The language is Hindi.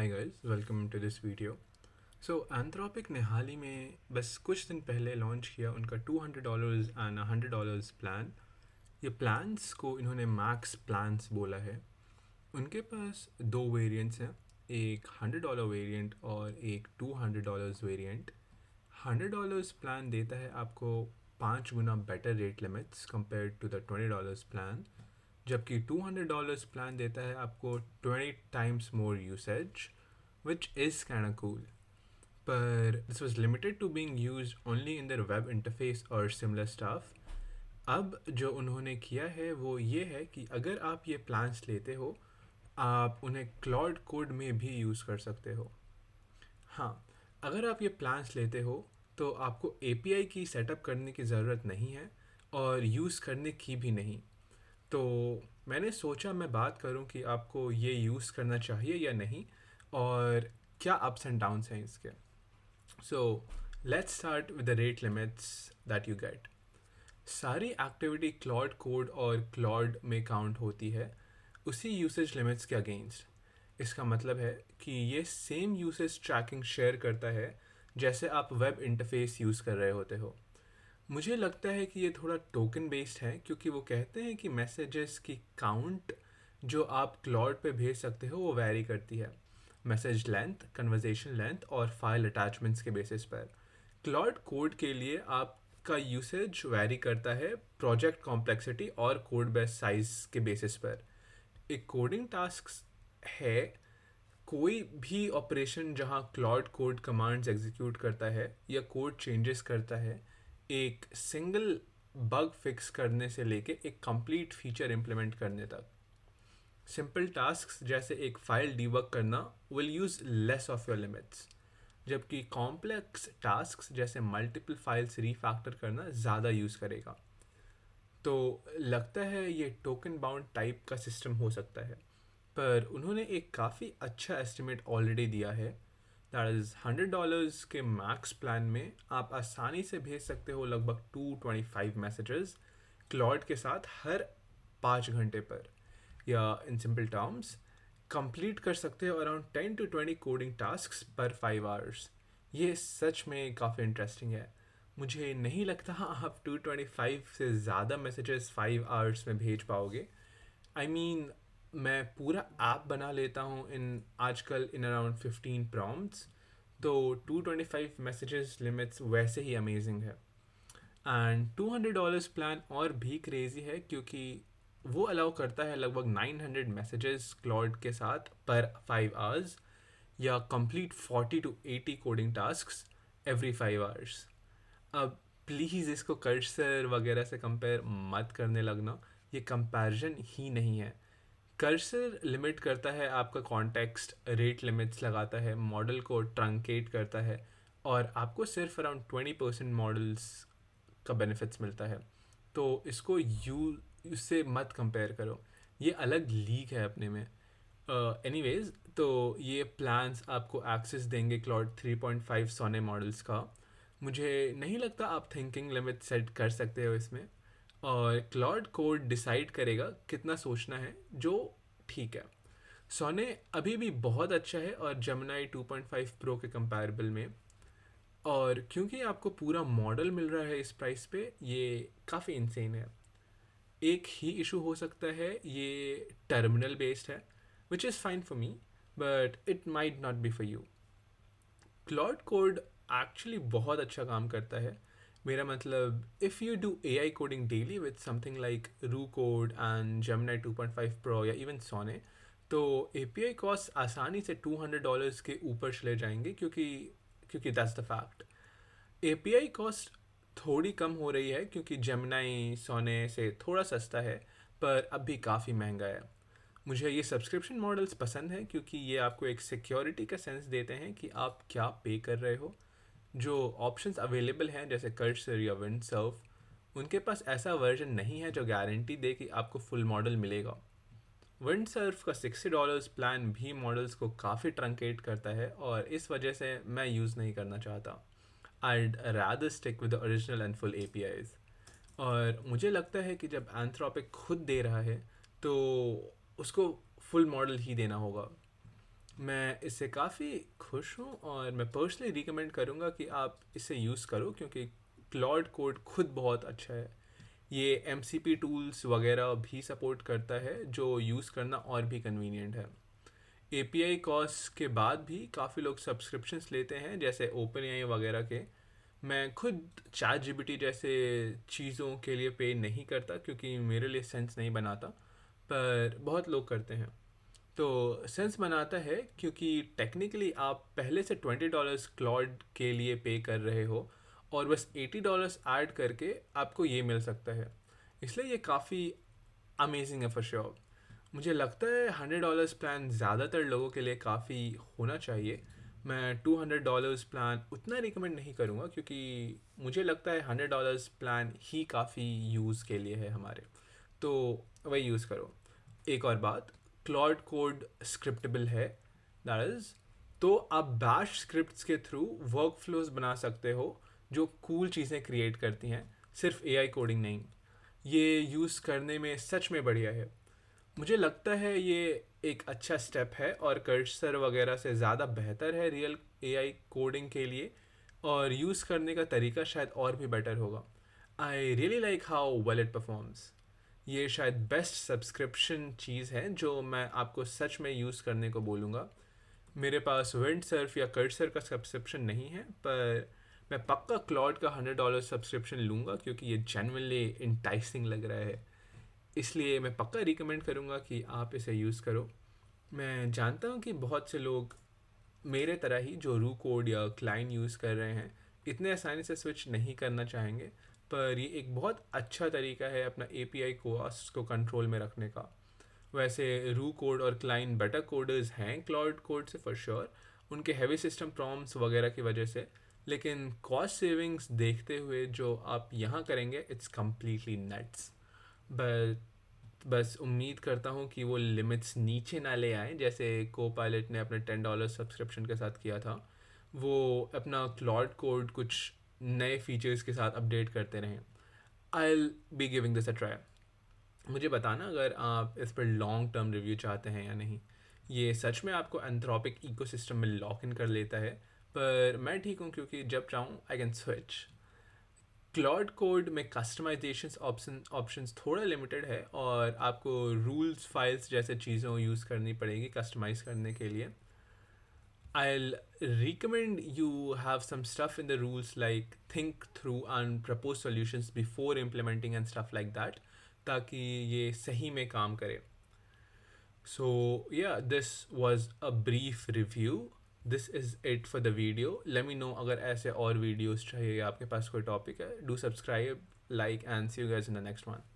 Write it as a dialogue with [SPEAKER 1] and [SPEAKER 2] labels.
[SPEAKER 1] Hi guys, welcome to this video. So Anthropic ने हाल ही में बस कुछ दिन पहले लॉन्च किया उनका $200 एंड $100 प्लान। ये प्लान्स को इन्होंने मैक्स प्लान्स बोला है। उनके पास दो वेरिएंट्स हैं, एक $100 वेरिएंट और एक $200 वेरिएंट। $100 प्लान देता है आपको 5 गुना better rate limits compared to the $20 plan, जबकि $200 प्लान देता है आपको 20 times more usage, which is kind of cool. But this was limited to being used only in their web interface or similar stuff. अब जो उन्होंने किया है वो ये है कि अगर आप ये प्लान्स लेते हो, आप उन्हें क्लाउड कोड में भी यूज़ कर सकते हो। हाँ, अगर आप ये प्लान्स लेते हो तो आपको API की सेटअप करने की ज़रूरत नहीं है और यूज़ करने की भी नहीं। तो मैंने सोचा मैं बात करूं कि आपको ये यूज़ करना चाहिए या नहीं और क्या अप्स एंड डाउन्स हैं इसके। So let's start with the rate limits that you get. सारी एक्टिविटी क्लाउड कोड और क्लाउड में काउंट होती है उसी यूसेज लिमिट्स के अगेंस्ट। इसका मतलब है कि ये सेम यूसेज ट्रैकिंग शेयर करता है जैसे आप वेब इंटरफेस यूज़ कर रहे होते हो। मुझे लगता है कि ये थोड़ा टोकन बेस्ड है क्योंकि वो कहते हैं कि मैसेजेस की काउंट जो आप क्लाउड पे भेज सकते हो वो वैरी करती है मैसेज लेंथ, कन्वर्जेशन लेंथ और फाइल अटैचमेंट्स के बेसिस पर। क्लाउड कोड के लिए आपका यूसेज वैरी करता है प्रोजेक्ट कॉम्प्लेक्सिटी और कोड बेस साइज के बेसिस पर। एक कोडिंग टास्क है कोई भी ऑपरेशन जहां क्लाउड कोड कमांड्स एग्जीक्यूट करता है या कोड चेंजेस करता है, एक सिंगल बग फिक्स करने से लेके एक कंप्लीट फीचर इम्प्लीमेंट करने तक। सिंपल टास्क्स जैसे एक फाइल डिबग करना will use less of your limits, जबकि कॉम्प्लेक्स टास्क्स जैसे मल्टीपल फाइल्स रीफैक्टर करना ज़्यादा यूज़ करेगा। तो लगता है ये टोकन बाउंड टाइप का सिस्टम हो सकता है, पर उन्होंने एक काफ़ी अच्छा एस्टिमेट ऑलरेडी दिया है। दैट इज़ $100 के मैक्स प्लान में आप आसानी से भेज सकते हो लगभग 225 मैसेजेस क्लाउड के साथ हर 5 घंटे पर, या इन सिंपल टर्म्स कंप्लीट कर सकते हो अराउंड 10 to 20 कोडिंग टास्क पर 5 आवर्स। ये सच में काफ़ी इंटरेस्टिंग है। मुझे नहीं लगता आप 225 से ज़्यादा मैसेजेस 5 आवर्स में भेज पाओगे। आई मीन मैं पूरा ऐप बना लेता हूँ इन आजकल इन अराउंड 15 प्रॉम्प्ट्स, तो 225 मैसेजेस लिमिट्स वैसे ही अमेजिंग है। एंड $200 प्लान और भी क्रेज़ी है क्योंकि वो अलाउ करता है लगभग 900 मैसेजेस क्लाउड के साथ पर 5 आवर्स, या complete 40 to 80 coding tasks every 5 hours. अब प्लीज़ इसको कर्सर वगैरह से कंपेयर मत करने लगना, ये कंपैरिजन ही नहीं है। कर्सर लिमिट करता है आपका कॉन्टेक्स्ट, रेट लिमिट्स लगाता है, मॉडल को ट्रंकेट करता है और आपको सिर्फ अराउंड 20% मॉडल्स का बेनिफिट्स मिलता है। तो इसको उससे मत कंपेयर करो, ये अलग लीग है अपने में। एनीवेज, तो ये प्लान्स आपको एक्सेस देंगे क्लाउड 3.5 सोने मॉडल्स का। मुझे नहीं लगता आप थिंकिंग लिमिट सेट कर सकते हो इसमें, और क्लाउड कोड डिसाइड करेगा कितना सोचना है, जो ठीक है। सोने अभी भी बहुत अच्छा है और जेमिनी 2.5 प्रो के कंपैरेबल में, और क्योंकि आपको पूरा मॉडल मिल रहा है इस प्राइस पे, ये काफ़ी इंसेन है। एक ही इशू हो सकता है, ये टर्मिनल बेस्ड है, which is fine for me, but it might not be for you. Cloud code actually बहुत अच्छा काम करता है। मेरा मतलब, if you do AI coding daily with something like रू कोड एंड जेमिनी 2.5 प्रो या इवन सोने, तो API कॉस्ट आसानी से $200 के ऊपर चले जाएंगे, क्योंकि that's the fact. API cost थोड़ी कम हो रही है क्योंकि जेमिनी सोने से थोड़ा सस्ता है, पर अब भी काफ़ी महंगा है। मुझे ये सब्सक्रिप्शन मॉडल्स पसंद हैं क्योंकि ये आपको एक सिक्योरिटी का सेंस देते हैं कि आप क्या पे कर रहे हो। जो ऑप्शंस अवेलेबल हैं जैसे कर्सर या विंडसर्फ, उनके पास ऐसा वर्जन नहीं है जो गारंटी दे कि आपको फुल मॉडल मिलेगा। विंडसर्फ का $60 प्लान भी मॉडल्स को काफ़ी ट्रंकेट करता है और इस वजह से मैं यूज़ नहीं करना चाहता। I'd rather stick with the original and full APIs। और मुझे लगता है कि जब एंथ्रोपिक खुद दे रहा है तो उसको फुल मॉडल ही देना होगा। मैं इससे काफ़ी खुश हूँ और मैं पर्सनली रिकमेंड करूँगा कि आप इसे यूज़ करो, क्योंकि क्लॉड कोड खुद बहुत अच्छा है। ये MCP टूल्स वगैरह भी सपोर्ट करता है जो यूज़ करना और भी कन्वीनियंट है। API कॉस्ट के बाद भी काफ़ी लोग सब्सक्रिप्शंस लेते हैं, जैसे OpenAI वगैरह के। मैं खुद ChatGPT जैसे चीज़ों के लिए पे नहीं करता, क्योंकि मेरे लिए सेंस नहीं बनाता, पर बहुत लोग करते हैं। तो सेंस बनाता है क्योंकि टेक्निकली आप पहले से $20 क्लॉड के लिए पे कर रहे हो, और बस $80 ऐड करके आपको ये मिल सकता है। इसलिए ये काफ़ी अमेजिंग है फॉर श्योर। मुझे लगता है $100 प्लान ज़्यादातर लोगों के लिए काफ़ी होना चाहिए। मैं $200 प्लान उतना रिकमेंड नहीं करूँगा, क्योंकि मुझे लगता है $100 प्लान ही काफ़ी यूज़ के लिए है हमारे। तो वही यूज़ करो। एक और बात, क्लॉड कोड स्क्रिप्टेबल है, दैट इज़, तो आप बैश स्क्रिप्ट्स के थ्रू वर्क फ्लोज बना सकते हो जो कूल चीज़ें क्रिएट करती हैं, सिर्फ AI कोडिंग नहीं। ये यूज़ करने में सच में बढ़िया है। मुझे लगता है ये एक अच्छा स्टेप है और कर्सर वगैरह से ज़्यादा बेहतर है रियल AI कोडिंग के लिए, और यूज़ करने का तरीका शायद और भी बेटर होगा। I really like how well it performs. ये शायद बेस्ट सब्सक्रिप्शन चीज़ है जो मैं आपको सच में यूज़ करने को बोलूँगा। मेरे पास विंडसर्फ या कर्सर का सब्सक्रिप्शन नहीं है, पर मैं पक्का क्लॉड का $100 सब्सक्रिप्शन लूँगा, क्योंकि ये जेन्युइनली इंटाइसिंग लग रहा है। इसलिए मैं पक्का रिकमेंड करूँगा कि आप इसे यूज़ करो। मैं जानता हूँ कि बहुत से लोग मेरे तरह ही जो रू कोड या क्लाइन यूज़ कर रहे हैं, इतने आसानी से स्विच नहीं करना चाहेंगे, पर ये एक बहुत अच्छा तरीका है अपना API कॉस्ट को कंट्रोल में रखने का। वैसे रू कोड और क्लाइन बेटर कोडर्स हैं क्लाउड कोड से फॉर श्योर, उनके हैवी सिस्टम प्रॉम्प्ट्स वगैरह की वजह से, लेकिन कॉस्ट सेविंग्स देखते हुए जो आप यहाँ करेंगे, इट्स कम्प्लीटली नट्स। बट बस उम्मीद करता हूँ कि वो लिमिट्स नीचे ना ले आएँ, जैसे को पायलट ने अपने $10 सब्सक्रिप्शन के साथ किया था। वो अपना क्लॉड कोड कुछ नए फीचर्स के साथ अपडेट करते रहें। I be giving this a try. मुझे बताना अगर आप इस पर लॉन्ग टर्म रिव्यू चाहते हैं या नहीं। ये सच में आपको एंथ्रोपिक इकोसिस्टम में लॉक इन कर लेता है, पर मैं ठीक हूँ, क्योंकि जब चाहूँ I can switch. Claude code में कस्टमाइजेशन ऑप्शंस थोड़ा लिमिटेड है, और आपको रूल्स फाइल्स जैसे चीज़ों यूज़ करनी पड़ेगी कस्टमाइज करने के लिए। I'll recommend you have some stuff in the rules, like think through and propose solutions before implementing and stuff like that, ताकि ये सही में काम करे। So yeah, this was a brief review. This is it for the video. Let me know अगर ऐसे और videos चाहिए या आपके पास कोई topic है. Do subscribe, like and see you guys in the next one.